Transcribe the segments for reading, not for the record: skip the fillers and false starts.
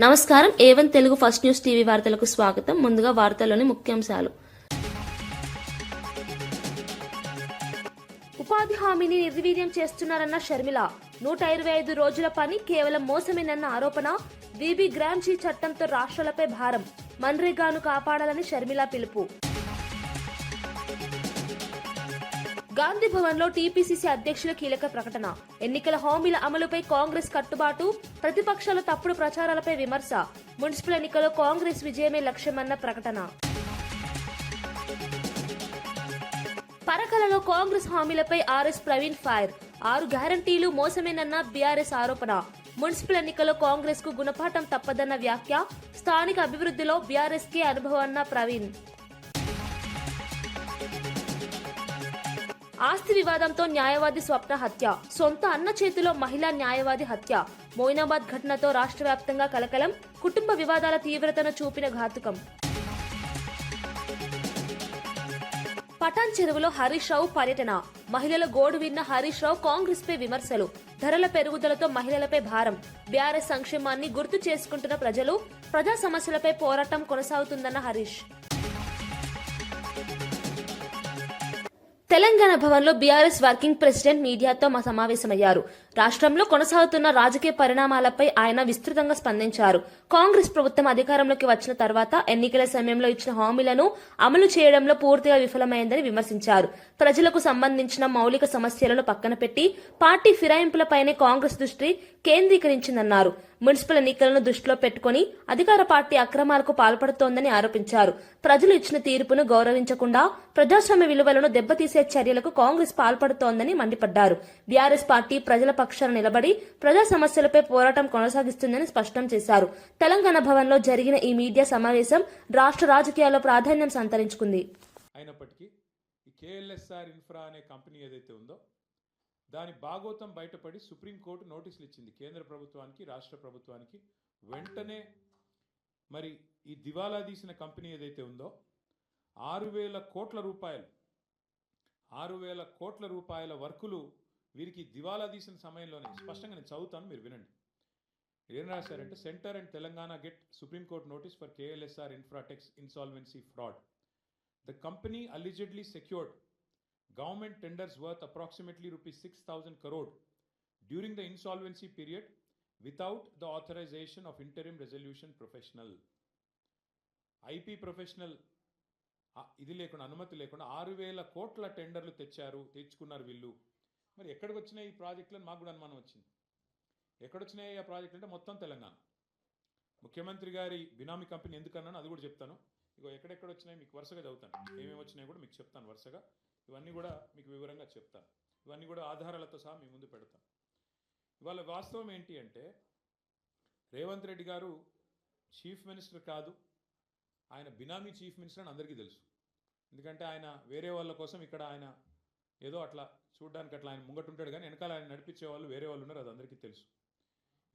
నమస్కారం. A1 Telugu first news TV వార్తలకు స్వాగతం. ముందుగా వార్తల్లోని ముఖ్యాంశాలు. ఉపాధి హామీని నిర్వీర్యం చేస్తున్నారన్న షర్మిల. 125 రోజుల పని కేవలం మోసమేనన్న ఆరోపణ. వీబీ గ్రాంజీ చట్టంతో రాష్ట్రాలపై భారం. మన్రేగాను కాపాడాలని షర్మిల పిలుపు. గాంధీ భవన్ లో టీపీసీసీ అధ్యక్షుల కీలక ప్రకటన. ఎన్నికల హామీల అమలుపై కాంగ్రెస్ కట్టుబాటు. ప్రతిపక్షాల తప్పుడు ప్రచారాలపై విమర్శ. మున్సిపల్ ఎన్నికల్లో కాంగ్రెస్ విజయమే లక్ష్యమన్న ప్రకటన. పరకలలో కాంగ్రెస్ హామీలపై ఆర్ఎస్ ప్రవీణ్ ఫైర్. 6 గ్యారంటీలు మోసమేనన్న బీఆర్ఎస్ ఆరోపణ. మున్సిపల్ ఎన్నికల్లో కాంగ్రెస్ కు గుణపాఠం తప్పదన్న వ్యాఖ్య. స్థానిక అభివృద్ధిలో బీఆర్ఎస్ కే అనుభవం అన్న ప్రవీణ్. ఆస్తి వివాదంతో న్యాయవాది స్వప్న హత్య. సొంత అన్న చేతిలో మహిళా న్యాయవాది హత్య. మోయినాబాద్ ఘటనతో రాష్ట్ర వ్యాప్తంగా కలకలం. కుటుంబ వివాదాల తీవ్రతను చూపిన ఘాతుకం. పటాన్ చెరువులో హరీష్ రావు పర్యటన. మహిళల గోడు విన్న హరీష్ రావు కాంగ్రెస్ పై విమర్శలు. ధరల పెరుగుదలతో మహిళలపై భారం. బీఆర్ఎస్ సంక్షేమాన్ని గుర్తు చేసుకుంటున్న ప్రజలు. ప్రజా సమస్యలపై పోరాటం కొనసాగుతుందన్న హరీష్. తెలంగాణ భవన్లో బీఆర్ఎస్ వర్కింగ్ ప్రెసిడెంట్ మీడియాతో సమావేశమయ్యారు. రాష్ట్రంలో కొనసాగుతున్న రాజకీయ పరిణామాలపై ఆయన విస్తృతంగా స్పందించారు. కాంగ్రెస్ ప్రభుత్వం అధికారంలోకి వచ్చిన తర్వాత ఎన్నికల సమయంలో ఇచ్చిన హామీలను అమలు చేయడంలో పూర్తిగా విఫలమైందని విమర్శించారు. ప్రజలకు సంబంధించిన మౌలిక సమస్యలను పక్కన పెట్టి పార్టీ ఫిరాయింపులపైనే కాంగ్రెస్ దృష్టి కేంద్రీకరించిందన్నారు. మున్సిపల్ ఎన్నికలను దృష్టిలో పెట్టుకుని అధికార పార్టీ అక్రమాలకు పాల్పడుతోందని ఆరోపించారు. ప్రజలు ఇచ్చిన తీర్పును గౌరవించకుండా ప్రజాస్వామ్య విలువలను దెబ్బతీసే చర్యలకు కాంగ్రెస్ పాల్పడుతోందని మండిపడ్డారు. బీఆర్ఎస్ పార్టీ ప్రజల పక్షాన నిలబడి ప్రజా సమస్యలపై పోరాటం కొనసాగిస్తుందని స్పష్టం చేశారు. తెలంగాణ భవన్ లో జరిగిన ఈ మీడియా సమావేశం రాష్ట్ర రాజకీయాల్లో ప్రాధాన్యం సంతరించుకుంది. అయినప్పటికీ ఈ కేఎల్ఎస్ఆర్ ఇన్ఫ్రా అనే కంపెనీ ఏదైతే ఉందో దాని భాగోతం బయటపడి సుప్రీంకోర్టు నోటీసులు ఇచ్చింది కేంద్ర ప్రభుత్వానికి, రాష్ట్ర ప్రభుత్వానికి. వెంటనే మరి ఈ దివాలా తీసిన కంపెనీ ఏదైతే ఉందో 6,000 కోట్ల రూపాయల వర్కులు వీరికి దివాలా తీసిన సమయంలోనే స్పష్టంగా నేను చదువుతాను, మీరు వినండి. ఏం రాశారంటే, centre and Telangana get Supreme Court notice for KLSR Infratech's insolvency fraud. The company allegedly secured government tenders worth approximately rupees 6,000 crore during the insolvency period without the authorization of interim resolution professional. IP professional ఇది లేకుండా, అనుమతి లేకుండా 6,000 కోట్ల టెండర్లు తెచ్చుకున్నారు వీళ్ళు. మరి ఎక్కడికి వచ్చినాయి ఈ ప్రాజెక్టులను మాకు కూడా అనుమానం వచ్చింది. ఎక్కడొచ్చినాయి ఆ ప్రాజెక్టులు అంటే మొత్తం తెలంగాణ. ముఖ్యమంత్రి గారి బినామీ కంపెనీ ఎందుకన్నాను అది కూడా చెప్తాను. ఇగో ఎక్కడెక్కడ వచ్చినాయి మీకు వరుసగా చదువుతాను. ఏమేమి వచ్చినాయి కూడా మీకు చెప్తాను వరుసగా. ఇవన్నీ కూడా మీకు వివరంగా చెప్తాను. ఇవన్నీ కూడా ఆధారాలతో సహా మీ ముందు పెడతాను. ఇవాళ వాస్తవం ఏంటి అంటే, రేవంత్ రెడ్డి గారు చీఫ్ మినిస్టర్ కాదు, ఆయన బినామీ చీఫ్ మినిస్టర్ అని అందరికీ తెలుసు. ఎందుకంటే ఆయన వేరే వాళ్ళ కోసం ఇక్కడ ఆయన ఏదో అట్లా చూడడానికి అట్లా ఆయన ముంగటుంటాడు, కానీ వెనకాల ఆయన నడిపించే వాళ్ళు వేరే వాళ్ళు ఉన్నారు, అది అందరికీ తెలుసు.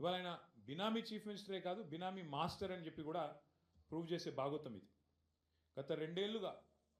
ఇవాళ ఆయన బినామీ చీఫ్ మినిస్టరే కాదు, బినామీ మాస్టర్ అని చెప్పి కూడా ప్రూవ్ చేసే భాగోతం ఇది. గత 2 ఏళ్లుగా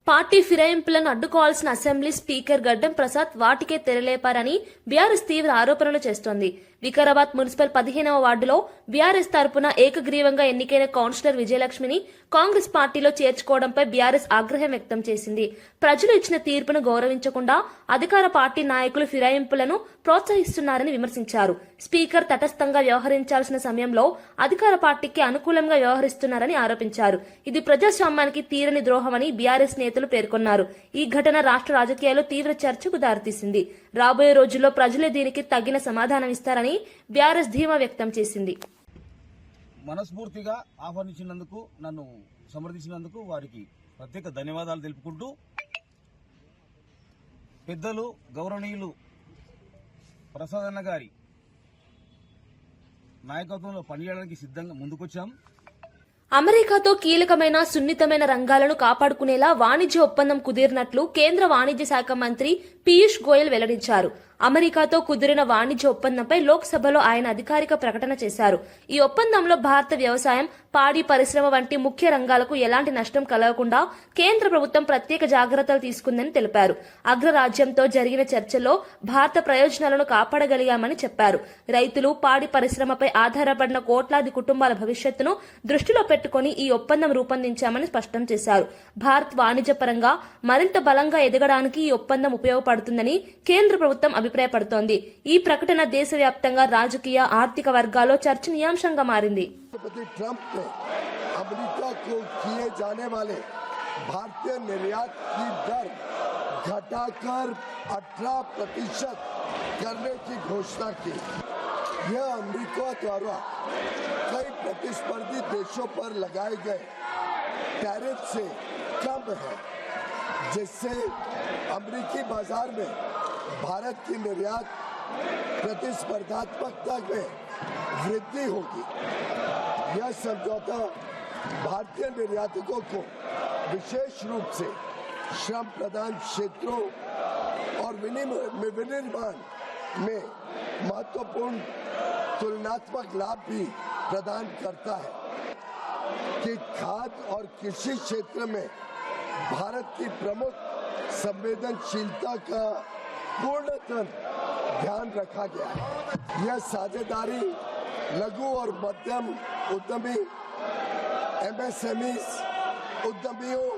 పార్టీ ఫిరాయింపులను అడ్డుకోవాల్సిన అసెంబ్లీ స్పీకర్ గడ్డం ప్రసాద్ వాటికే తెరలేపారని బీఆర్ఎస్ తీవ్ర ఆరోపణలు చేస్తోంది. వికారాబాద్ మున్సిపల్ 15వ వార్డులో బీఆర్ఎస్ తరపున ఏకగ్రీవంగా ఎన్నికైన కౌన్సిలర్ విజయలక్ష్మిని కాంగ్రెస్ పార్టీలో చేర్చుకోవడంపై బీఆర్ఎస్ ఆగ్రహం వ్యక్తం చేసింది. ప్రజలు ఇచ్చిన తీర్పును గౌరవించకుండా అధికార పార్టీ నాయకులు ఫిరాయింపులను ప్రోత్సహిస్తున్నారని విమర్శించారు. స్పీకర్ తటస్థంగా వ్యవహరించాల్సిన సమయంలో అధికార పార్టీకి అనుకూలంగా వ్యవహరిస్తున్నారని ఆరోపించారు. ఇది ప్రజాస్వామ్యానికి తీరని ద్రోహమని బీఆర్ఎస్ నేతలు పేర్కొన్నారు. ఈ ఘటన రాష్ట్ర రాజకీయాల్లో తీవ్ర చర్చకు దారితీసింది. రాబోయే రోజుల్లో ప్రజలే దీనికి తగిన సమాధానం ఇస్తారని బీఆర్ఎస్ ధీమా వ్యక్తం చేసింది. మనస్ఫూర్తిగా ఆహ్వానించినందుకు, నన్ను సమర్థించినందుకు వారికి ప్రత్యేక ధన్యవాదాలు తెలుపుకుంటూ, పెద్దలు గౌరవనీయులు ప్రసాదన్న గారి నాయకత్వంలో పనిచేయడానికి సిద్ధంగా ముందుకొచ్చాం. అమెరికాతో కీలకమైన సున్నితమైన రంగాలను కాపాడుకునేలా వాణిజ్య ఒప్పందం కుదిరినట్లు కేంద్ర వాణిజ్య శాఖ మంత్రి పీయూష్ గోయల్ వెల్లడించారు. అమెరికాతో కుదిరిన వాణిజ్య ఒప్పందంపై లోక్సభలో ఆయన అధికారిక ప్రకటన చేశారు. ఈ ఒప్పందంలో భారత వ్యవసాయం, పాడి పరిశ్రమ వంటి ముఖ్య రంగాలకు ఎలాంటి నష్టం కలగకుండా కేంద్ర ప్రభుత్వం ప్రత్యేక జాగ్రత్తలు తీసుకుందని తెలిపారు. అగ్రరాజ్యంతో జరిగిన చర్చల్లో భారత ప్రయోజనాలను కాపాడగలిగామని చెప్పారు. రైతులు, పాడి పరిశ్రమపై ఆధారపడిన కోట్లాది కుటుంబాల భవిష్యత్తును దృష్టిలో పెట్టుకుని ఈ ఒప్పందం రూపొందించామని స్పష్టం చేశారు. భారత్ వాణిజ్యపరంగా మరింత బలంగా ఎదగడానికి ఈ ఒప్పందం ఉపయోగపడుతుందని కేంద్ర ప్రభుత్వం అభిప్రాయపడుతోంది. ఈ ప్రకటన దేశవ్యాప్తంగా రాజకీయ, ఆర్థిక వర్గాల్లో చర్చనీయాంశంగా మారింది. राष्ट्रपति ट्रंप ने अमेरिका को किए जाने वाले भारतीय निर्यात की दर घटाकर 18% करने की घोषणा की। यह अमेरिका द्वारा कई प्रतिस्पर्धी देशों पर लगाए गए टैरिफ से कम है, जिससे अमेरिकी बाजार में भारत की निर्यात प्रतिस्पर्धात्मकता में वृद्धि होगी। यह समझौता भारतीय निर्यातकों को विशेष रूप से श्रम प्रधान क्षेत्रों और विनिर्माण में महत्वपूर्ण तुलनात्मक लाभ भी प्रदान करता है कि खाद्य और कृषि क्षेत्र में भारत की प्रमुख संवेदनशीलता का पूर्णतः ध्यान रखा गया है। यह साझेदारी लघु और मध्यम उद्यमी, एमएसएमई उद्यमियों,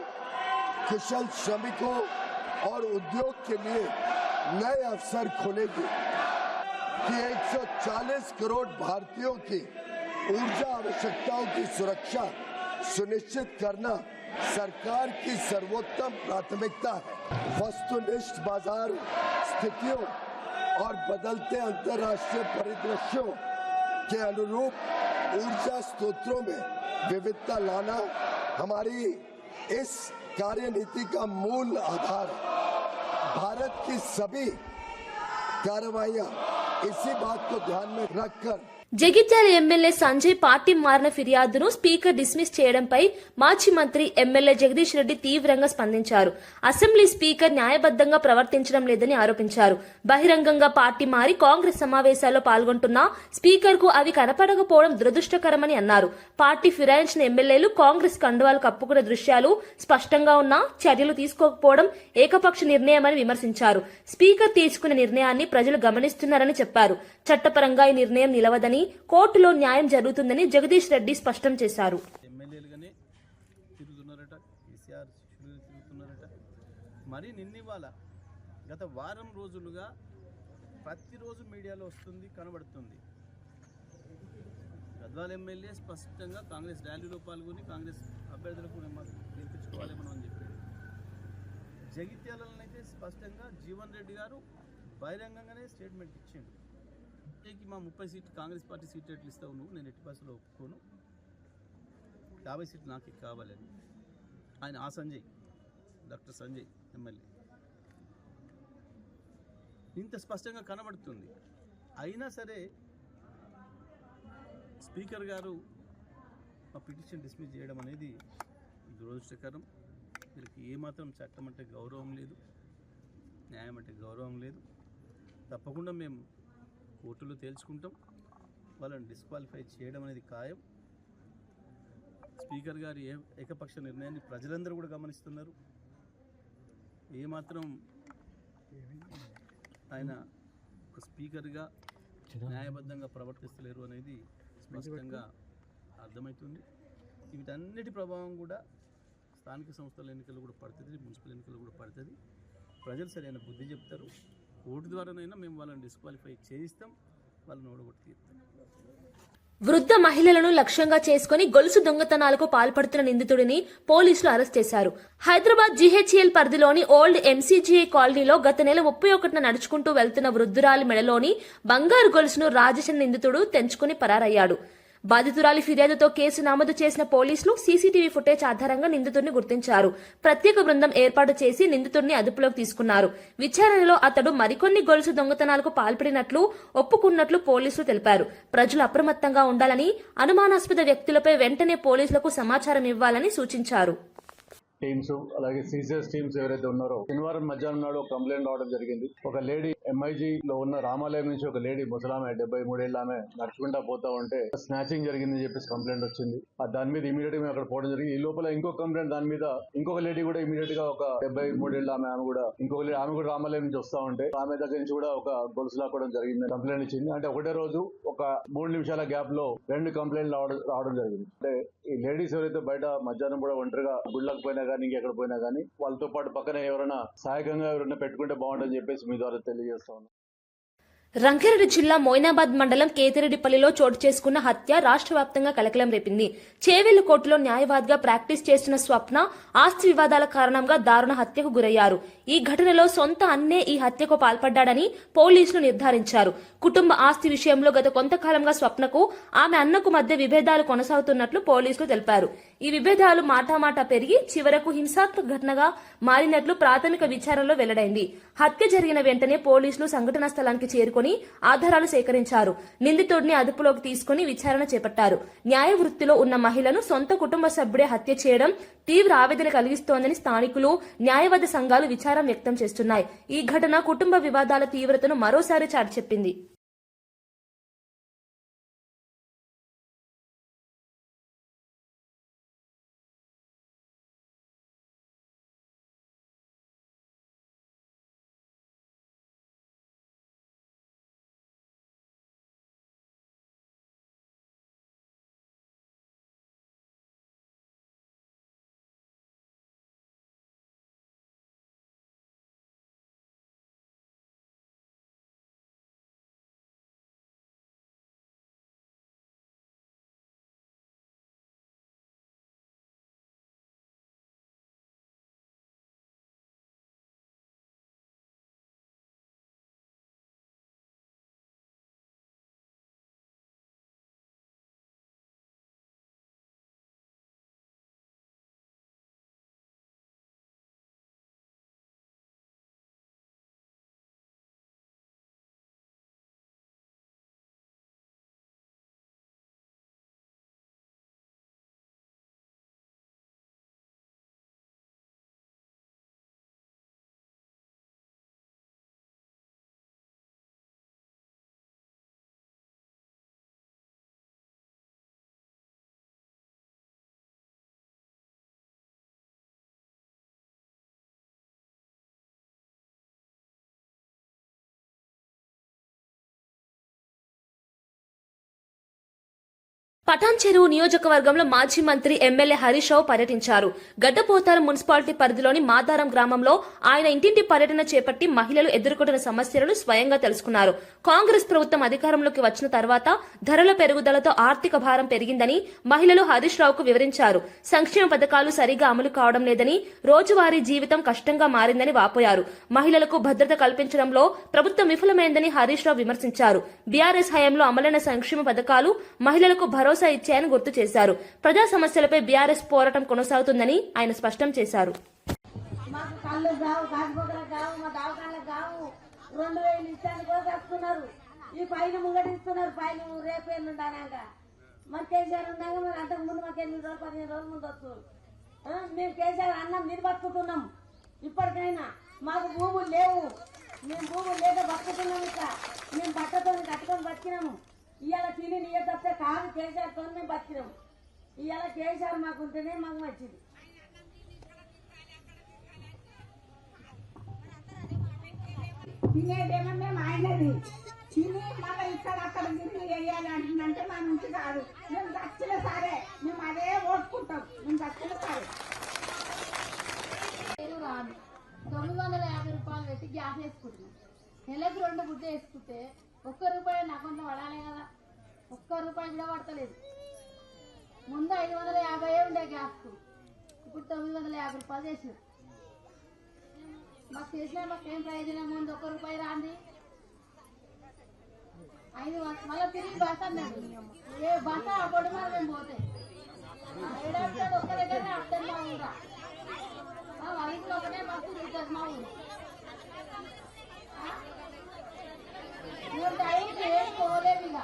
कुशल श्रमिकों और उद्योग के लिए नए अवसर खोलेगी कि 140 करोड़ भारतीयों की ऊर्जा आवश्यकताओं की सुरक्षा सुनिश्चित करना सरकार की सर्वोत्तम प्राथमिकता है। वस्तुनिष्ठ बाजार स्थितियों और बदलते अंतर्राष्ट्रीय परिदृश्यों के अनुरूप ऊर्जा स्रोतों में विविधता लाना हमारी इस कार्यनीति का मूल आधार है। भारत की सभी कार्रवाइयां इसी बात को ध्यान में रखकर జగిత్యాల ఎమ్మెల్యే సంజయ్ పార్టీ మారిన ఫిర్యాదును స్పీకర్ డిస్మిస్ చేయడంపై మాజీ మంత్రి ఎమ్మెల్యే జగదీష్ రెడ్డి తీవ్రంగా స్పందించారు. అసెంబ్లీ స్పీకర్ న్యాయబద్ధంగా ప్రవర్తించడం లేదని ఆరోపించారు. బహిరంగంగా పార్టీ మారి కాంగ్రెస్ సమావేశాల్లో పాల్గొంటున్న స్పీకర్ కు అవి కనపడకపోవడం దురదృష్టకరమని అన్నారు. పార్టీ ఫిరాయించిన ఎమ్మెల్యేలు కాంగ్రెస్ కండువాలు కప్పుకున్న దృశ్యాలు స్పష్టంగా ఉన్నా చర్యలు తీసుకోకపోవడం ఏకపక్ష నిర్ణయమని విమర్శించారు. స్పీకర్ తీసుకున్న నిర్ణయాన్ని ప్రజలు గమనిస్తున్నారని చెప్పారు. చట్టపరంగా ఈ నిర్ణయం నిలవదని, కోర్టులో న్యాయం జరుగుతుందని జగదీష్ రెడ్డి స్పష్టం చేశారు. ఎమ్మెల్యేలుగానే తిరుగుతున్నారట, కేసీఆర్ శిష్యులుగా తిరుగుతున్నారట. మరి నిన్నివాళ గత వారం రోజులుగా ప్రతిరోజు మీడియాలో వస్తుంది, కనబడుతుంది. గద్వాల ఎమ్మెల్యే స్పష్టంగా కాంగ్రెస్ ర్యాలీలో పాల్గొని కాంగ్రెస్ అభ్యర్థులకు గెలిపించుకోవాలి మనం అని చెప్పారు. జగిత్యాలనైతే స్పష్టంగా జీవన్ రెడ్డి గారు బహిరంగంగానే స్టేట్మెంట్ ఇచ్చిండు. మా 30 సీట్లు కాంగ్రెస్ పార్టీ సీట్లు ఎట్లు ఇస్తావు నువ్వు, నేను ఎట్టి బస్సులో ఒప్పుకోను, 50 సీట్లు నాకు కావాలని ఆయన సంజయ్, డాక్టర్ సంజయ్ ఎమ్మెల్యే ఇంత స్పష్టంగా కనబడుతుంది. అయినా సరే స్పీకర్ గారు ఆ పిటిషన్ డిస్మిస్ చేయడం అనేది దురదృష్టకరం. వీళ్ళకి ఏమాత్రం చట్టం అంటే గౌరవం లేదు, న్యాయం అంటే గౌరవం లేదు. తప్పకుండా మేము కోర్టులో తేల్చుకుంటాం. వాళ్ళని డిస్క్వాలిఫై చేయడం అనేది ఖాయం. స్పీకర్ గారి ఏకపక్ష నిర్ణయాన్ని ప్రజలందరూ కూడా గమనిస్తున్నారు. ఏమాత్రం ఆయన ఒక స్పీకర్గా న్యాయబద్ధంగా ప్రవర్తిస్తలేరు అనేది స్పష్టంగా అర్థమవుతుంది. వీటన్నిటి ప్రభావం కూడా స్థానిక సంస్థల ఎన్నికలు కూడా పడుతుంది, మున్సిపల్ ఎన్నికలు కూడా పడుతుంది. ప్రజలు సరైన బుద్ధి చెప్తారు. కోర్టు ద్వారానైనా మేము వాళ్ళని డిస్క్వాలిఫై చేయిస్తాం, వాళ్ళని ఓడగొట్టి తీస్తాం. వృద్ధ మహిళలను లక్ష్యంగా చేసుకుని గొలుసు దొంగతనాలకు పాల్పడుతున్న నిందితుడిని పోలీసులు అరెస్ట్ చేశారు. హైదరాబాద్ జీహెచ్ఎల్ పరిధిలోని ఓల్డ్ ఎంసీజీఐ కాలనీలో గత నెల 31న నడుచుకుంటూ వెళ్తున్న వృద్ధురాలి మెడలోని బంగారు గొలుసును రాజేశన్ నిందితుడు తెంచుకుని పరారయ్యాడు. బాధితురాలి ఫిర్యాదుతో కేసు నమోదు చేసిన పోలీసులు సీసీటీవీ ఫుటేజ్ ఆధారంగా నిందితుడిని గుర్తించారు. ప్రత్యేక బృందం ఏర్పాటు చేసి నిందితుడిని అదుపులోకి తీసుకున్నారు. విచారణలో అతడు మరికొన్ని గొలుసు దొంగతనాలకు పాల్పడినట్లు ఒప్పుకున్నట్లు పోలీసులు తెలిపారు. ప్రజలు అప్రమత్తంగా ఉండాలని, అనుమానాస్పద వ్యక్తులపై వెంటనే పోలీసులకు సమాచారం ఇవ్వాలని సూచించారు. టీమ్స్ అలాగే సిసిఎస్ టీమ్స్ ఎవరైతే ఉన్నారో శనివారం మధ్యాహ్నం నాడు ఒక కంప్లైంట్ రావడం జరిగింది. ఒక లేడీ ఎంఐజీ లో ఉన్న రామాలయం నుంచి ఒక లేడీ ముసలామె 73 ఏళ్ల ఆమె నడుచుకుంటా పోతా ఉంటే స్నాచింగ్ జరిగిందని చెప్పేసి కంప్లైంట్ వచ్చింది. దాని మీద ఇమీడియట్ గా అక్కడ పోవడం జరిగింది. ఈ లోపల ఇంకొక కంప్లైంట్ దాని మీద ఇంకొక లేడీ కూడా ఇమీడియట్ గా ఒక 73 ఏళ్ల ఆమె కూడా ఇంకొక లేడీ ఆమె కూడా రామాలయం నుంచి వస్తా ఉంటే ఆమె దగ్గర నుంచి కూడా ఒక గొలుసు లాక్కోవడం జరిగింది కంప్లైంట్ ఇచ్చింది. అంటే ఒకటే రోజు ఒక 3 నిమిషాల గ్యాప్ లో 2 కంప్లైంట్లు రావడం జరిగింది. అంటే ఈ లేడీస్ ఎవరైతే బయట మధ్యాహ్నం కూడా ఒంటరిగా గుళ్ళకు పోయినా కానీ ఇంకెక్కడ పోయినా కానీ వాళ్ళతో పాటు పక్కన ఎవరైనా సహాయకంగా ఎవరైనా పెట్టుకుంటే బాగుంటుందని చెప్పేసి మీ ద్వారా తెలియజేస్తా ఉన్నాను. రంగారెడ్డి జిల్లా మోయినాబాద్ మండలం కేతిరెడ్డిపల్లిలో చోటు చేసుకున్న హత్య రాష్ట్ర వ్యాప్తంగా కలకలం రేపింది. చేవెళ్ల కోర్టులో న్యాయవాదిగా ప్రాక్టీస్ చేస్తున్న స్వప్న ఆస్తి వివాదాల కారణంగా దారుణ హత్యకు గురయ్యారు. ఈ ఘటనలో సొంత అన్నే ఈ హత్యకు పాల్పడ్డాడని పోలీసులు నిర్ధారించారు. కుటుంబ ఆస్తి విషయంలో గత కొంతకాలంగా స్వప్నకు ఆమె అన్నకు మధ్య విభేదాలు కొనసాగుతున్నట్లు పోలీసులు తెలిపారు. ఈ విభేదాలు మాటామాటా పెరిగి చివరకు హింసాత్మక ఘటనగా మారినట్లు ప్రాథమిక విచారణలో వెల్లడైంది. హత్య జరిగిన వెంటనే పోలీసులు సంఘటనా స్థలానికి చేరుకుని ఆధారాలు సేకరించారు. నిందితుడిని అదుపులోకి తీసుకుని విచారణ చేపట్టారు. న్యాయ వృత్తిలో ఉన్న మహిళను సొంత కుటుంబ సభ్యుడే హత్య చేయడం తీవ్ర ఆవేదన కలిగిస్తోందని స్థానికులు, న్యాయవాద సంఘాలు విచారణ వ్యక్తం చేస్తున్నాయి. ఈ ఘటన కుటుంబ వివాదాల తీవ్రతను మరోసారి చాటిచెప్పింది. పటాన్ చెరువు నియోజకవర్గంలో మాజీ మంత్రి ఎమ్మెల్యే హరీష్ రావు పర్యటించారు. గడ్డపోతారం మున్సిపాలిటీ పరిధిలోని మాదారం గ్రామంలో ఆయన ఇంటింటి పర్యటన చేపట్టి మహిళలు ఎదుర్కొంటున్న సమస్యలను స్వయంగా తెలుసుకున్నారు. కాంగ్రెస్ ప్రభుత్వం అధికారంలోకి వచ్చిన తర్వాత ధరల పెరుగుదలతో ఆర్థిక భారం పెరిగిందని మహిళలు హరీష్ రావుకు వివరించారు. సంక్షేమ పథకాలు సరిగా అమలు కావడం లేదని, రోజువారీ జీవితం కష్టంగా మారిందని వాపోయారు. మహిళలకు భద్రత కల్పించడంలో ప్రభుత్వం విఫలమైందని హరీష్ రావు విమర్శించారు. బీఆర్ఎస్ హయాంలో అమలైన సంక్షేమ పథకాలు మహిళలకు భరోసా ఇచ్చాయని గుర్తు చేశారు. ప్రజా సమస్యలపై బీఆర్ఎస్ పోరాటం కొనసాగుతుందని ఆయన స్పష్టం చేశారు. మాకు కళ్ళు కావు, కాకపోకలకు కావు, మా దవాఖానలకు కావు. 2000 ఇచ్చాను కోసేస్తున్నారు. ఈ పైన ముంగడిస్తున్నారు. పైన రేపేళ్ళు ఉండాక మరి కేసీఆర్ ఉన్నాక మరి అంతకు ముందు మాకు 8 రోజులు 15 రోజుల ముందు వస్తుంది. మేము కేసీఆర్ అన్నం మీరు బతుకుతున్నాం. ఇప్పటికైనా మాకు భూములు లేవు. మేము భూములు లేక బతుకుతున్నాం. ఇట్లా మేము బట్టతో కట్టుకొని బతికినాము. ఇవాళ తిని నీయ తప్పితే కాదు కేసీఆర్తో మేము బతికినాము. ఇవాళ కేసీఆర్ మాకుంటేనే మాకు మంచిది. తినేదేమో మేము ఆయనది తిని మళ్ళీ ఇక్కడ అక్కడ తిరిగి వేయాలి అంటుందంటే మా నుంచి కాదు. మేము దక్షిణ సరే మేము అదే ఓడుకుంటాం. మేము దక్షిణ సరే రాదు. 950 రూపాయలు పెట్టి గ్యాస్ వేసుకుంటున్నాం. నెలకు 2 గుడ్డ వేసుకుంటే ₹1 నా అకౌంట్లో పడాలి కదా. ₹1 కూడా పడతలేదు. ముందు 550 ఉండే గ్యాస్కు, ఇప్పుడు 950 రూపాయలు చేసినాం. మాకు చేసినా మాకేం ప్రయోజనం? ముందు ₹1 రాంది 5 మళ్ళీ తిరిగి బస్ అన్నాడు. ఏ బస్ అప్పుడు మరి మేము పోతే ఏడాది ఒక్క దగ్గరనే అర్థం మా ఊరా. మా వయసులో ఒకటే బస్సు తిరుగుతుంది మా ఊరు. మేము టైంకి ఏం పోలేము. ఇక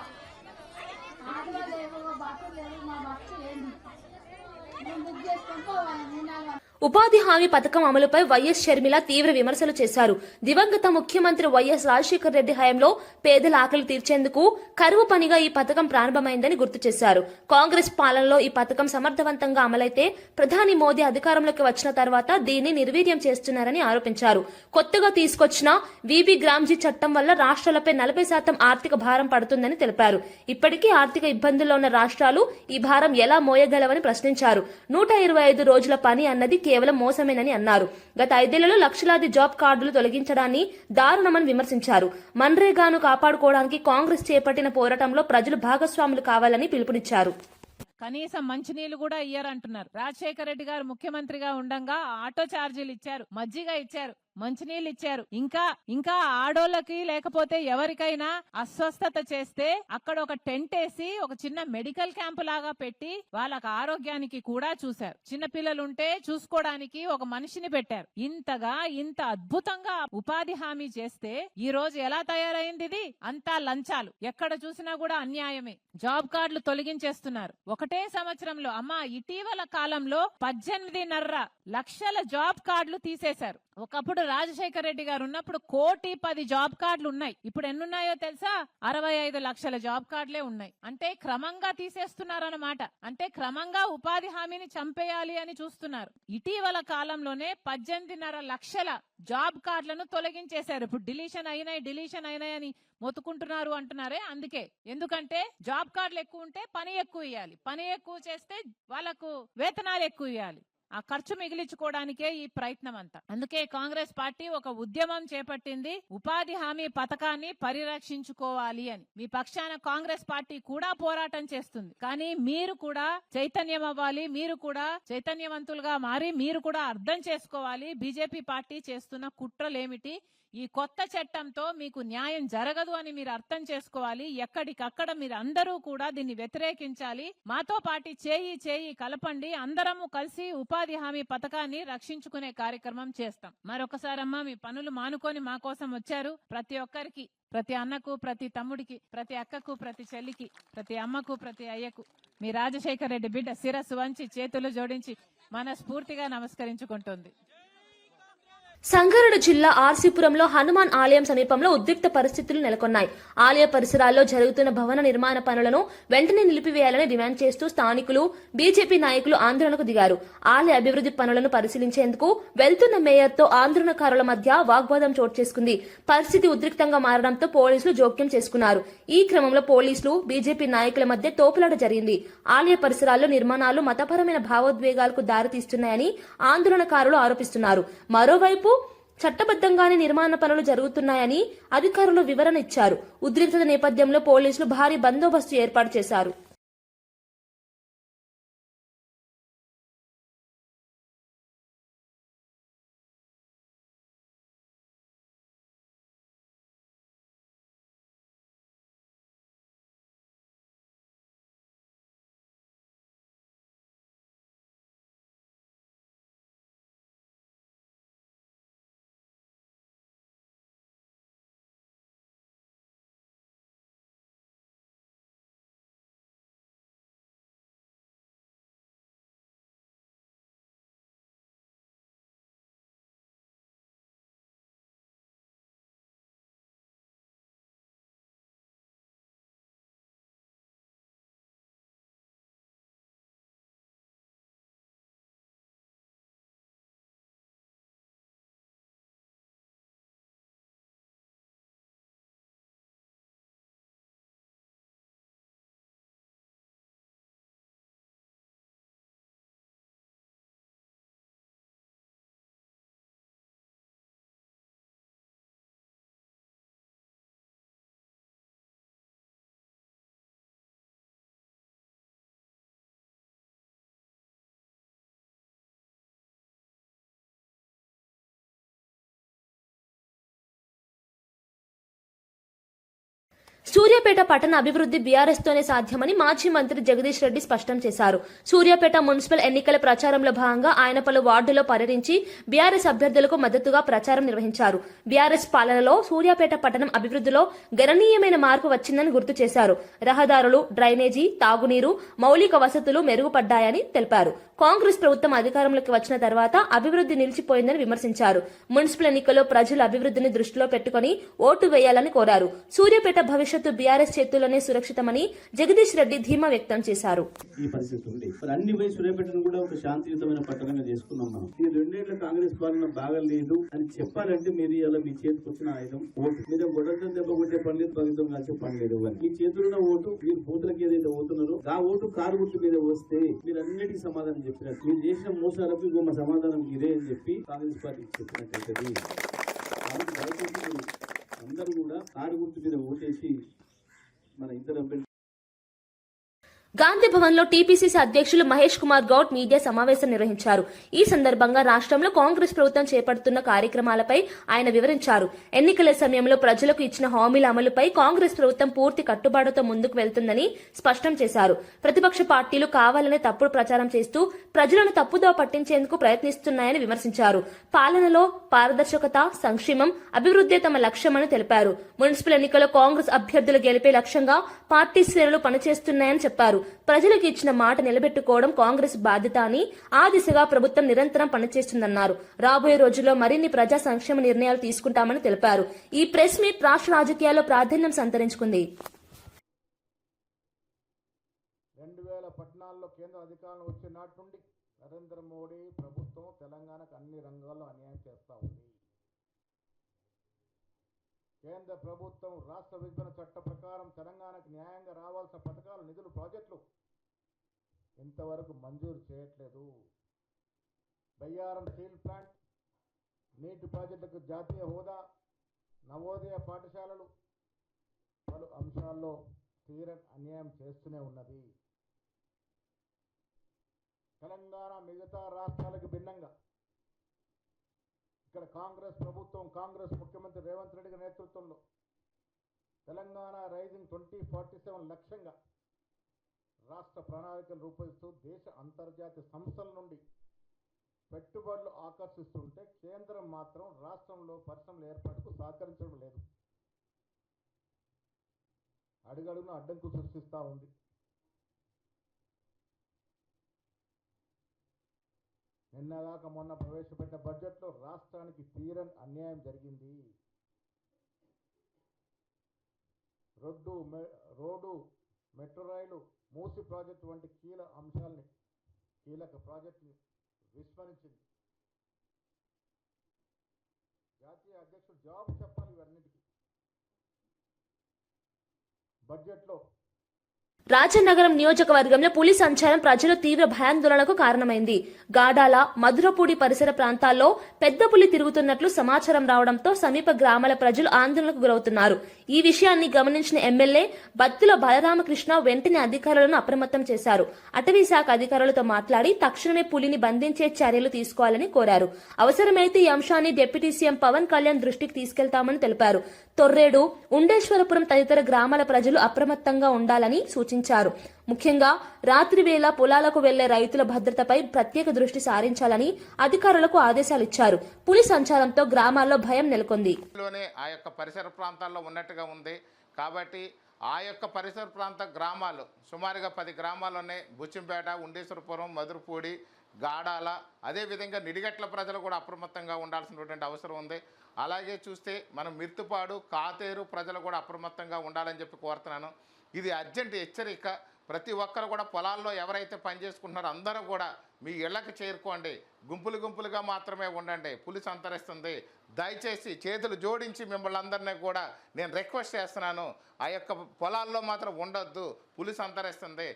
ఆటలో లేవు, బస్సు లేవు. మా బస్సు ఏంది మేము బుక్ చేసుకొని పోవాలి. 3-4 ఉపాధి హామీ పథకం అమలుపై వైఎస్ షర్మిల తీవ్ర విమర్శలు చేశారు. దివంగత ముఖ్యమంత్రి వైఎస్ రాజశేఖర రెడ్డి హయాంలో పేదల ఆకలి తీర్చేందుకు కరువు పనిగా ఈ పథకం ప్రారంభమైందని గుర్తు చేశారు. కాంగ్రెస్ పాలనలో ఈ పథకం సమర్థవంతంగా అమలైతే ప్రధాని మోదీ అధికారంలోకి వచ్చిన తర్వాత దీన్ని నిర్వీర్యం చేస్తున్నారని ఆరోపించారు. కొత్తగా తీసుకొచ్చిన విబి గ్రామ్జీ చట్టం వల్ల రాష్ట్రాలపై 40% ఆర్థిక భారం పడుతుందని తెలిపారు. ఇప్పటికీ ఆర్థిక ఇబ్బందుల్లో ఉన్న రాష్ట్రాలు ఈ భారం ఎలా మోయగలవని ప్రశ్నించారు. 125 రోజుల పని అన్నది కేవలం మోసమేనని అన్నారు. గత 5 ఏళ్లలో లక్షలాది జాబ్ కార్డులు తొలగించడాన్ని దారుణమని విమర్శించారు. మన్రేగాను కాపాడుకోవడానికి కాంగ్రెస్ చేపట్టిన పోరాటంలో ప్రజలు భాగస్వాములు కావాలని పిలుపునిచ్చారు. కనీసం మంచినీళ్లు కూడా ఇయ్యారంటున్నారు. రాజశేఖర రెడ్డి గారు ముఖ్యమంత్రిగా ఉండంగా ఆటో ఛార్జీలు ఇచ్చారు, మజ్జిగ ఇచ్చారు, మంచినీళ్ళు ఇచ్చారు. ఇంకా ఆడోళ్ళకి లేకపోతే ఎవరికైనా అస్వస్థత చేస్తే అక్కడ ఒక టెంట్ వేసి ఒక చిన్న మెడికల్ క్యాంప్ లాగా పెట్టి వాళ్ళకి ఆరోగ్యానికి కూడా చూశారు. చిన్న పిల్లలుంటే చూసుకోవడానికి ఒక మనిషిని పెట్టారు. ఇంత అద్భుతంగా ఉపాధి హామీ చేస్తే ఈ రోజు ఎలా తయారైంది? ఇది అంతా లంచాలు, ఎక్కడ చూసినా కూడా అన్యాయమే. జాబ్ కార్డులు తొలగించేస్తున్నారు. ఒకటే సంవత్సరంలో ఇటీవల కాలంలో 18.5 లక్షల జాబ్ కార్డులు తీసేశారు. ఒకప్పుడు రాజశేఖర రెడ్డి గారు ఉన్నప్పుడు 1,10,00,000 జాబ్ కార్డులు ఉన్నాయి. ఇప్పుడు ఎన్నున్నాయో తెలుసా? 65 లక్షల జాబ్ కార్డులే ఉన్నాయి. అంటే క్రమంగా తీసేస్తున్నారన్నమాట. అంటే క్రమంగా ఉపాధి హామీని చంపేయాలి అని చూస్తున్నారు. ఇటీవల కాలంలోనే 18.5 లక్షల జాబ్ కార్డులను తొలగించేశారు. ఇప్పుడు డిలీషన్ అయినాయి అని మొత్తుకుంటున్నారు అంటున్నారే, అందుకే. ఎందుకంటే జాబ్ కార్డులు ఎక్కువ ఉంటే పని ఎక్కువ ఇవ్వాలి, పని ఎక్కువ చేస్తే వాళ్ళకు వేతనాలు ఎక్కువ ఇవ్వాలి. ఆ ఖర్చు మిగిలించుకోవడానికే ఈ ప్రయత్నం అంతా. అందుకే కాంగ్రెస్ పార్టీ ఒక ఉద్యమం చేపట్టింది, ఉపాధి హామీ పథకాన్ని పరిరక్షించుకోవాలి అని. మీ పక్షాన కాంగ్రెస్ పార్టీ కూడా పోరాటం చేస్తుంది. కానీ మీరు కూడా చైతన్యం అవ్వాలి, మీరు కూడా చైతన్యవంతులుగా మారి మీరు కూడా అర్థం చేసుకోవాలి బీజేపీ పార్టీ చేస్తున్న కుట్రలేమిటి. ఈ కొత్త చట్టంతో మీకు న్యాయం జరగదు అని మీరు అర్థం చేసుకోవాలి. ఎక్కడికక్కడ మీరు అందరూ కూడా దీన్ని వ్యతిరేకించాలి. మాతో పాటు చేయి కలపండి. అందరము కలిసి ఉపాధి హామీ పథకాన్ని రక్షించుకునే కార్యక్రమం చేస్తాం. మరొకసారమ్మా, మీ పనులు మానుకొని మా కోసం వచ్చారు. ప్రతి ఒక్కరికి, ప్రతి అన్నకు, ప్రతి తమ్ముడికి, ప్రతి అక్కకు, ప్రతి చెల్లికి, ప్రతి అమ్మకు, ప్రతి అయ్యకు మీ రాజశేఖర రెడ్డి బిడ్డ శిరస్సు వంచి చేతులు జోడించి మనస్ఫూర్తిగా నమస్కరించుకుంటుంది. సంగారెడ్డి జిల్లా ఆర్సీపురంలో హనుమాన్ ఆలయం సమీపంలో ఉద్రిక్త పరిస్థితులు నెలకొన్నాయి. ఆలయ పరిసరాల్లో జరుగుతున్న భవన నిర్మాణ పనులను వెంటనే నిలిపివేయాలని డిమాండ్ చేస్తూ స్థానికులు, బీజేపీ నాయకులు ఆందోళనకు దిగారు. ఆలయ అభివృద్ధి పనులను పరిశీలించేందుకు వెళ్తున్న మేయర్తో ఆందోళనకారుల మధ్య వాగ్వాదం చోటు చేసుకుంది. పరిస్థితి ఉద్రిక్తంగా మారడంతో పోలీసులు జోక్యం చేసుకున్నారు. ఈ క్రమంలో పోలీసులు, బీజేపీ నాయకుల మధ్య తోపులాట జరిగింది. ఆలయ పరిసరాల్లో నిర్మాణాలు మతపరమైన భావోద్వేగాలకు దారితీస్తున్నాయని ఆందోళనకారులు ఆరోపిస్తున్నారు. మరోవైపు చట్టబద్దంగానే నిర్మాణ పనులు జరుగుతున్నాయని అధికారులు వివరణ ఇచ్చారు. ఉద్రిక్తత నేపథ్యంలో పోలీసులు భారీ బందోబస్తు ఏర్పాటు చేశారు. సూర్యాపేట పట్టణ అభివృద్ధి బీఆర్ఎస్ తోనే సాధ్యమని మాజీ మంత్రి జగదీష్ రెడ్డి స్పష్టం చేశారు. సూర్యాపేట మున్సిపల్ ఎన్నికల ప్రచారంలో భాగంగా ఆయన పలు వార్డులో పర్యటించి బీఆర్ఎస్ అభ్యర్థులకు మద్దతుగా ప్రచారం నిర్వహించారు. బీఆర్ఎస్ పాలనలో సూర్యాపేట పట్టణం అభివృద్ధిలో గణనీయమైన మార్పు వచ్చిందని గుర్తు చేశారు. రహదారులు, డ్రైనేజీ, తాగునీరు, మౌలిక వసతులు మెరుగుపడ్డాయని తెలిపారు. కాంగ్రెస్ ప్రభుత్వం అధికారంలోకి వచ్చిన తర్వాత అభివృద్ధి నిలిచిపోయిందని విమర్శించారు. మున్సిపల్ ఎన్నికల్లో ప్రజల అభివృద్ధిని దృష్టిలో పెట్టుకుని ఓటు వేయాలని కోరారు. సూర్యాపేట భవిష్యత్తు బీఆర్ఎస్ చేతుల్లోనే సురక్షితమని జగదీష్ రెడ్డి ధీమా వ్యక్తం చేశారు. ఈ పరిస్థితి ఉంది. మరి అన్ని పోయి సూర్యాపేటను కూడా ఒక శాంతియుతమైన పట్టణంగా చేసుకున్నాం మనం. ఈ 2 ఏళ్ల కాంగ్రెస్ పాలన బాగలేదు అని చెప్పాలంటే మీరు ఇలా మీ చేతికి వచ్చిన ఆయుధం ఓటు. మీరు గొడవతో దెబ్బ కొట్టే పని లేదు, పగితం కలిసి పని లేదు. మీ చేతుల్లో ఓటు, మీరు బూతులకి ఏదైతే పోతున్నారో ఆ ఓటు కారు గుర్తు మీద వస్తే మీరు అన్నిటికీ సమాధానం చెప్పినట్టు, మీరు చేసిన మోసాలకు ఇంకో సమాధానం ఇదే అని చెప్పి కాంగ్రెస్ పార్టీకి చెప్పినట్టయితే అందరూ కూడా కారు గుర్తు మీద ఓటేసి మన ఇద్దరు గాంధీ భవన్ లో టీపీసీసీ అధ్యక్షులు మహేష్ కుమార్ గౌడ్ మీడియా సమావేశం నిర్వహించారు. ఈ సందర్భంగా రాష్ట్రంలో కాంగ్రెస్ ప్రభుత్వం చేపడుతున్న కార్యక్రమాలపై ఆయన వివరించారు. ఎన్నికల సమయంలో ప్రజలకు ఇచ్చిన హామీల అమలుపై కాంగ్రెస్ ప్రభుత్వం పూర్తి కట్టుబాటుతో ముందుకు వెళ్తుందని స్పష్టం చేశారు. ప్రతిపక్ష పార్టీలు కావాలనే తప్పుడు ప్రచారం చేస్తూ ప్రజలను తప్పుదోవ పట్టించేందుకు ప్రయత్నిస్తున్నాయని విమర్శించారు. పాలనలో పారదర్శకత, సంక్షేమం, అభివృద్ధి తమ లక్ష్యమని తెలిపారు. మున్సిపల్ ఎన్నికల్లో కాంగ్రెస్ అభ్యర్థులు గెలిపే లక్ష్యంగా పార్టీ శ్రేణులు పనిచేస్తున్నాయని చెప్పారు. ప్రజలకు ఇచ్చిన మాట నిలబెట్టుకోవడం కాంగ్రెస్ బాధ్యత అని, ఆ దిశగా ప్రభుత్వం నిరంతరం పనిచేస్తుందన్నారు. రాబోయే రోజుల్లో మరిన్ని ప్రజా సంక్షేమ నిర్ణయాలు తీసుకుంటామని తెలిపారు. ఈ ప్రెస్ మీట్ రాష్ట్ర రాజకీయాల్లో ప్రాధాన్యం సంతరించుకుంది. 2014లో కేంద్ర అధికారంలో వచ్చిన నాటి నుండి నరేంద్ర మోడీ ప్రభుత్వం తెలంగాణకు అన్ని రంగాల్లో అన్యాయం చేస్తూ ఉంది. కేంద్ర ప్రభుత్వం రాష్ట్ర విభజన చట్ట ప్రకారం తెలంగాణకు న్యాయంగా రావాల్సిన పథకాలు, నిధులు, ప్రాజెక్టులు ఇంతవరకు మంజూరు చేయట్లేదు. బయ్యారం స్టీల్ ప్లాంట్, నీటి ప్రాజెక్టులకు జాతీయ హోదా, నవోదయ పాఠశాలలు పలు అంశాల్లో తీరని అన్యాయం చేస్తూనే ఉన్నది. తెలంగాణ మిగతా రాష్ట్రాలకు భిన్నంగా ఇక్కడ కాంగ్రెస్ ప్రభుత్వం, కాంగ్రెస్ ముఖ్యమంత్రి రేవంత్ రెడ్డి గారి నేతృత్వంలో తెలంగాణ రైజింగ్ 2047 లక్ష్యంగా రాష్ట్ర ప్రణాళికలు రూపొందిస్తూ దేశ అంతర్జాతీయ సంస్థల నుండి పెట్టుబడులు ఆకర్షిస్తుంటే కేంద్రం మాత్రం రాష్ట్రంలో పరిశ్రమల ఏర్పాటుకు సహకరించడం లేదు. అడుగడుగున అడ్డంకులు సృష్టిస్తూ ఉంది. నిన్నగాక మొన్న ప్రవేశపెట్టిన బడ్జెట్లో రాష్ట్రానికి తీరని అన్యాయం జరిగింది. రోడ్డు, మెట్రో రైలు, మూసి ప్రాజెక్టు వంటి కీలక ప్రాజెక్టుని విస్మరించింది. జాతీయ అధ్యక్షుడు జవాబు చెప్పాలి ఇవన్నిటికీ. బడ్జెట్లో రాజనగరం నియోజకవర్గంలో పులి సంచారం ప్రజలు తీవ్ర భయాందోళనకు కారణమైంది. గాడాల, మధురపూడి పరిసర ప్రాంతాల్లో పెద్ద పులి తిరుగుతున్నట్లు సమాచారం రావడంతో సమీప గ్రామాల ప్రజలు ఆందోళనకు గురవుతున్నారు. ఈ విషయాన్ని గమనించిన ఎమ్మెల్యే బత్తుల బలరామకృష్ణ వెంటనే అధికారులను అప్రమత్తం చేశారు. అటవీ శాఖ అధికారులతో మాట్లాడి తక్షణమే పులిని బంధించే చర్యలు తీసుకోవాలని కోరారు. అవసరమైతే ఈ అంశాన్ని డిప్యూటీ సీఎం పవన్ కళ్యాణ్ దృష్టికి తీసుకెళ్తామని తెలిపారు. తొర్రేడు, ఉండేశ్వరపురం తదితర గ్రామాల ప్రజలు అప్రమత్తంగా ఉండాలని సూచించారు. ముఖ్యంగా రాత్రి వేళ పొలాలకు వెళ్లే రైతుల భద్రతపై ప్రత్యేక దృష్టి సారించాలని అధికారులకు ఆదేశాలు ఇచ్చారు. పులి సంచారంతో గ్రామాల్లో భయం నెలకొంది. ఆ యొక్క పరిసర ప్రాంతాల్లో ఉన్నట్టుగా ఉంది కాబట్టి ఆ యొక్క పరిసర ప్రాంత గ్రామాలు సుమారుగా 10 గ్రామాల్లోనే బుచ్చింపేట, ఉండేశ్వరపురం, మధురపూడి, గాడాల, అదేవిధంగా నిడిగట్ల ప్రజలు కూడా అప్రమత్తంగా ఉండాల్సినటువంటి అవసరం ఉంది. అలాగే చూస్తే మనం మిర్తుపాడు, కాతేరు ప్రజలు కూడా అప్రమత్తంగా ఉండాలని చెప్పి కోరుతున్నాను. ఇది అర్జెంట్ హెచ్చరిక. ప్రతి ఒక్కరు కూడా పొలాల్లో ఎవరైతే పనిచేసుకుంటున్నారో అందరూ కూడా మీ ఇళ్లకు చేరుకోండి. గుంపులుగా మాత్రమే ఉండండి. పులి సంతరిస్తుంది. దయచేసి చేతులు జోడించి మిమ్మల్ని అందరినీ కూడా నేను రిక్వెస్ట్ చేస్తున్నాను. ఆ యొక్క పొలాల్లో మాత్రం ఉండొద్దు. పులి సంతరిస్తుంది.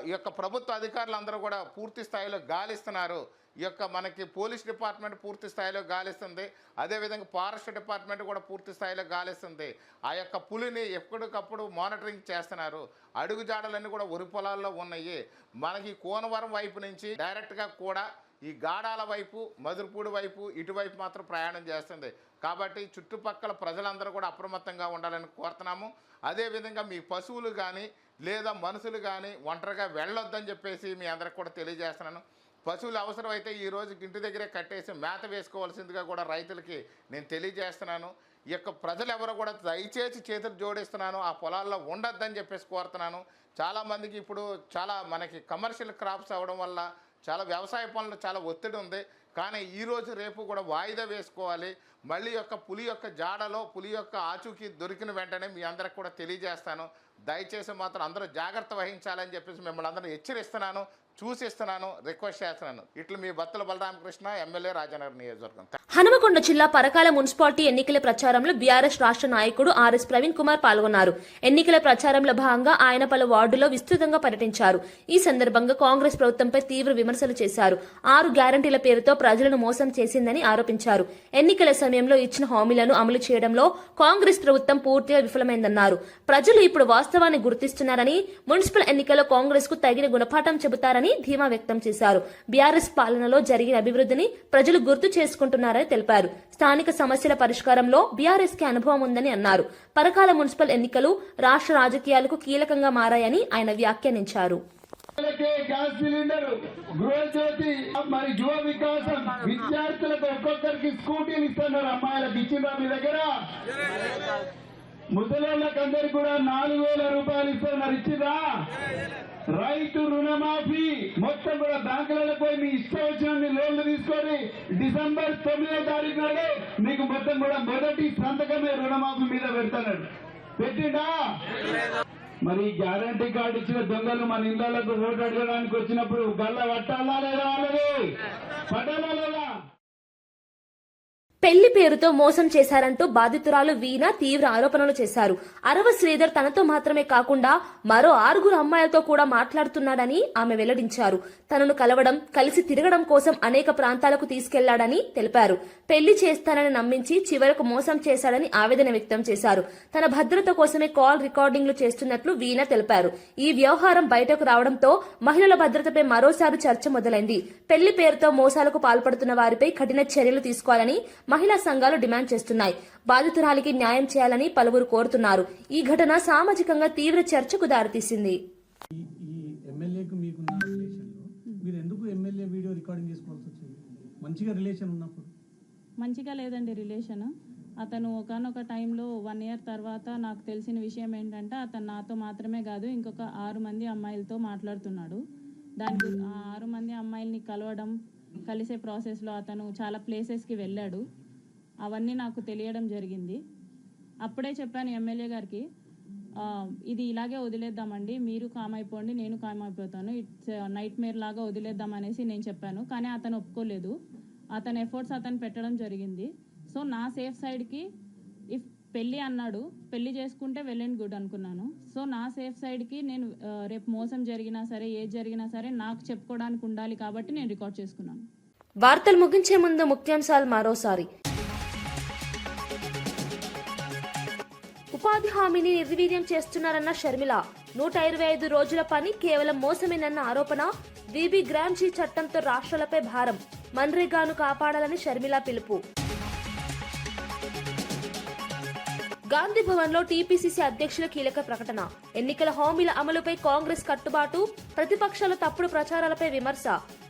ఈ యొక్క ప్రభుత్వ అధికారులు అందరూ కూడా పూర్తి స్థాయిలో గాలిస్తున్నారు. ఈ యొక్క మనకి పోలీస్ డిపార్ట్మెంట్ పూర్తి స్థాయిలో గాలిస్తుంది. అదేవిధంగా ఫారెస్ట్ డిపార్ట్మెంట్ కూడా పూర్తి స్థాయిలో గాలిస్తుంది. ఆ యొక్క పులిని ఎప్పటికప్పుడు మానిటరింగ్ చేస్తున్నారు. అడుగుజాడలన్నీ కూడా వరి పొలాల్లో ఉన్నాయి. మనకి కోనవరం వైపు నుంచి డైరెక్ట్గా కూడా ఈ గాడాల వైపు మధురపూడి వైపు ఇటువైపు మాత్రం ప్రయాణం చేస్తుంది. కాబట్టి చుట్టుపక్కల ప్రజలందరూ కూడా అప్రమత్తంగా ఉండాలని కోరుతున్నాము. అదేవిధంగా మీ పశువులు కానీ లేదా మనుషులు కానీ ఒంటరిగా వెళ్ళొద్దని చెప్పేసి మీ అందరికి కూడా తెలియజేస్తున్నాను. పశువులు అవసరమైతే ఈరోజు ఇంటి దగ్గరే కట్టేసి మేత వేసుకోవాల్సిందిగా కూడా రైతులకి నేను తెలియజేస్తున్నాను. ఈ యొక్క ప్రజలు ఎవరో కూడా దయచేసి చేతులు జోడిస్తున్నాను, ఆ పొలాల్లో ఉండొద్దని చెప్పేసి కోరుతున్నాను. చాలామందికి ఇప్పుడు చాలా మనకి కమర్షియల్ క్రాప్స్ అవ్వడం వల్ల చాలా వ్యవసాయ పనులు చాలా ఒత్తిడి ఉంది. కానీ ఈరోజు రేపు కూడా వాయిదా వేసుకోవాలి. మళ్ళీ పులి యొక్క జాడలో పులి యొక్క ఆచూకీ దొరికిన వెంటనే మీ అందరికి కూడా తెలియజేస్తాను. దయచేసి మాత్రం అందరూ జాగ్రత్త వహించాలని చెప్పేసి మిమ్మల్ని అందరూ హెచ్చరిస్తున్నాను, సూచిస్తున్నాను, రిక్వెస్ట్ చేస్తున్నాను. ఇట్లు మీ బత్తుల బలరామకృష్ణ, ఎమ్మెల్యే రాజనగర్ నియోజకవర్గం. హనుమకొండ జిల్లా పరకాల మున్సిపాలిటీ ఎన్నికల ప్రచారంలో బీఆర్ఎస్ రాష్ట్ర నాయకుడు ఆర్ఎస్ ప్రవీణ్ కుమార్ పాల్గొన్నారు. ఎన్నికల ప్రచారంలో భాగంగా ఆయన పలు వార్డుల్లో విస్తృతంగా పర్యటించారు. ఈ సందర్భంగా కాంగ్రెస్ ప్రభుత్వంపై తీవ్ర విమర్శలు చేశారు. 6 గ్యారంటీల పేరుతో ప్రజలను మోసం చేసిందని ఆరోపించారు. ఎన్నికల సమయంలో ఇచ్చిన హామీలను అమలు చేయడంలో కాంగ్రెస్ ప్రభుత్వం పూర్తిగా విఫలమైందన్నారు. ప్రజలు ఇప్పుడు వాస్తవాన్ని గుర్తిస్తున్నారని, మున్సిపల్ ఎన్నికల్లో కాంగ్రెస్ కు తగిన గుణపాఠం చెబుతారని ధీమా వ్యక్తం చేశారు. బీఆర్ఎస్ పాలనలో జరిగిన అభివృద్ధిని ప్రజలు గుర్తు చేసుకుంటున్నారని తెలిపారు. స్థానిక సమస్యల పరిష్కారంలో బీఆర్ఎస్ కి అనుభవం ఉందని అన్నారు. పరకాల మున్సిపల్ ఎన్నికలు రాష్ట్ర రాజకీయాలకు కీలకంగా మారాయని ఆయన వ్యాఖ్యానించారు. గ్యాస్ సిలిండర్, గృహజ్యోతి, మరి యువ వికాసం, విద్యార్థులకు ఒక్కొక్కరికి స్కూటీలు ఇస్తున్నారు. అమ్మాయిలకు ఇచ్చిందా మీ దగ్గర? ముసలోళ్ళకి అందరికి కూడా 4,000 రూపాయలు ఇస్తున్నారు. ఇచ్చిందా? రైతు రుణమాఫీ మొత్తం కూడా బ్యాంకులలో పోయి మీ ఇష్టం వచ్చిన లోన్లు తీసుకొని డిసెంబర్ 9వ తారీఖు నాడే మీకు మొత్తం కూడా మొదటి సంతకమే రుణమాఫీ మీద పెడతాడు. పెట్టిండా? మరి గ్యారంటీ కార్డు ఇచ్చిన దొంగలు మన ఇళ్లకు ఓటు అడగడానికి వచ్చినప్పుడు గల్ల పట్టాలా లేదా? వాళ్ళది పట్టాలా లేదా? పెళ్లి పేరుతో మోసం చేశారంటూ బాధితురాలు వీణ తీవ్ర ఆరోపణలు చేశారు. అరవ శ్రీధర్ తనతో మాత్రమే కాకుండా మరో 6 అమ్మాయిలతో కూడా మాట్లాడుతున్నాడని ఆమె వెల్లడించారు. తనను కలవడం, కలిసి తిరగడం కోసం అనేక ప్రాంతాలకు తీసుకెళ్లాడని తెలిపారు. పెళ్లి చేస్తానని నమ్మించి చివరకు మోసం చేశాడని ఆవేదన వ్యక్తం చేశారు. తన భద్రత కోసమే కాల్ రికార్డింగ్లు చేస్తున్నట్లు వీణ తెలిపారు. ఈ వ్యవహారం బయటకు రావడంతో మహిళల భద్రతపై మరోసారి చర్చ మొదలైంది. పెళ్లి పేరుతో మోసాలకు పాల్పడుతున్న వారిపై కఠిన చర్యలు తీసుకోవాలని మహిళా సంఘాలు డిమాండ్ చేస్తున్నాయి. బాధితురాలికి న్యాయం చేయాలని పలువురు కోరుతున్నారు. ఈ ఘటన సామాజికంగా తీవ్ర చర్చకు దారితీసింది. ఎమ్మెల్యేకు మీకున్న రిలేషన్లో మీరు ఎందుకు ఎమ్మెల్యే వీడియో రికార్డింగ్ చేసుకోవాల్సి వచ్చింది? మంచిగా రిలేషన్ ఉన్నప్పుడు. మంచిగా లేదండి రిలేషన్. అతను ఒకనొక టైంలో 1 ఇయర్ తర్వాత నాకు తెలిసిన విషయం ఏంటంటే అతను నాతో మాత్రమే కాదు ఇంకొక 6 మంది అమ్మాయిలతో మాట్లాడుతున్నాడు. దానికి 6 మంది అమ్మాయిల్ని కలవడం, కలిసే ప్రాసెస్లో అతను చాలా ప్లేసెస్కి వెళ్ళాడు. అవన్నీ నాకు తెలియడం జరిగింది. అప్పుడే చెప్పాను ఎమ్మెల్యే గారికి, ఇది ఇలాగే వదిలేద్దామండి, మీరు కామ్ అయిపోండి, నేను కామ్ అయిపోతాను, ఇట్స్ నైట్ మేర్ లాగా వదిలేద్దాం అనేసి నేను చెప్పాను. కానీ అతను ఒప్పుకోలేదు. అతని ఎఫర్ట్స్ అతను పెట్టడం జరిగింది. సో నా సేఫ్ సైడ్కి ఇఫ్ పెళ్ళి అన్నాడు, పెళ్లి చేసుకుంటే వెల్ అండ్ గుడ్ అనుకున్నాను. సో నా సేఫ్ సైడ్కి నేను రేపు మోసం జరిగినా సరే, ఏది జరిగినా సరే నాకు చెప్పుకోవడానికి ఉండాలి కాబట్టి నేను రికార్డ్ చేసుకున్నాను. వార్తలు ముగించే ముందు ముఖ్యాంశాలు మరోసారి. ఉపాధి హామీని నిర్వీర్యం చేస్తున్నారన్న షర్మిల. 125 రోజుల పని కేవలం మోసమేనన్న ఆరోపణ. వీబీ గ్రాంజీ చట్టంతో రాష్ట్రాలపై భారం. మన్రేగాను కాపాడాలని షర్మిల పిలుపు. గాంధీ భవన్ లో టీపీసీసీ అధ్యక్షుల కీలక ప్రకటన. ఎన్నికల హామీల అమలుపై కాంగ్రెస్ కట్టుబాటు, ప్రతిపక్షాల తప్పుడు ప్రచారాలపై విమర్శ.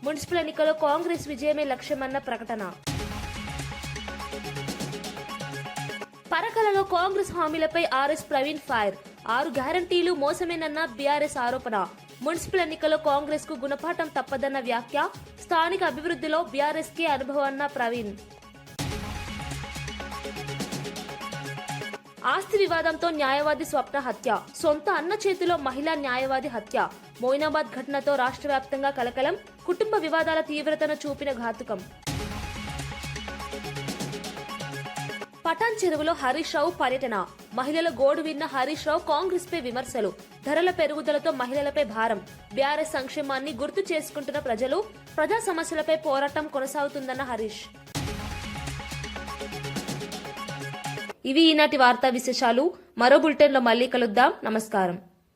మున్సిపల్ ఎన్నికల్లో కాంగ్రెస్ విజయమే లక్ష్యమన్న ప్రకటన. పరకలలో కాంగ్రెస్ హామీలపై ఆర్ఎస్ ప్రవీణ్ ఫైర్. 6 గ్యారంటీలు మోసమేనన్న బీఆర్ఎస్ ఆరోపణ. మున్సిపల్ ఎన్నికల్లో కాంగ్రెస్ కు గుణపాఠం తప్పదన్న వ్యాఖ్య. స్థానిక అభివృద్ధిలో బీఆర్ఎస్ కే అనుభవం అన్న ప్రవీణ్. ఆస్తి వివాదంతో న్యాయవాది స్వప్న హత్య. సొంత అన్న చేతిలో మహిళా న్యాయవాది హత్య. మోయినాబాద్ ఘటనతో రాష్ట్ర వ్యాప్తంగా కలకలం. కుటుంబ వివాదాల తీవ్రతను చూపిన ఘాతుకం. పటాన్ చెరువులో హరీష్ రావు పర్యటన. మహిళల గోడు విన్న హరీష్ రావు కాంగ్రెస్ పై విమర్శలు. ధరల పెరుగుదలతో మహిళలపై భారం. బీఆర్ఎస్ సంక్షేమాన్ని గుర్తు చేసుకుంటున్న ప్రజలు. ప్రజా సమస్యలపై పోరాటం కొనసాగుతుందన్న హరీష్. ఇవి ఈనాటి వార్తా విశేషాలు. మరో బులెటిన్లో మళ్ళీ కలుద్దాం. నమస్కారం.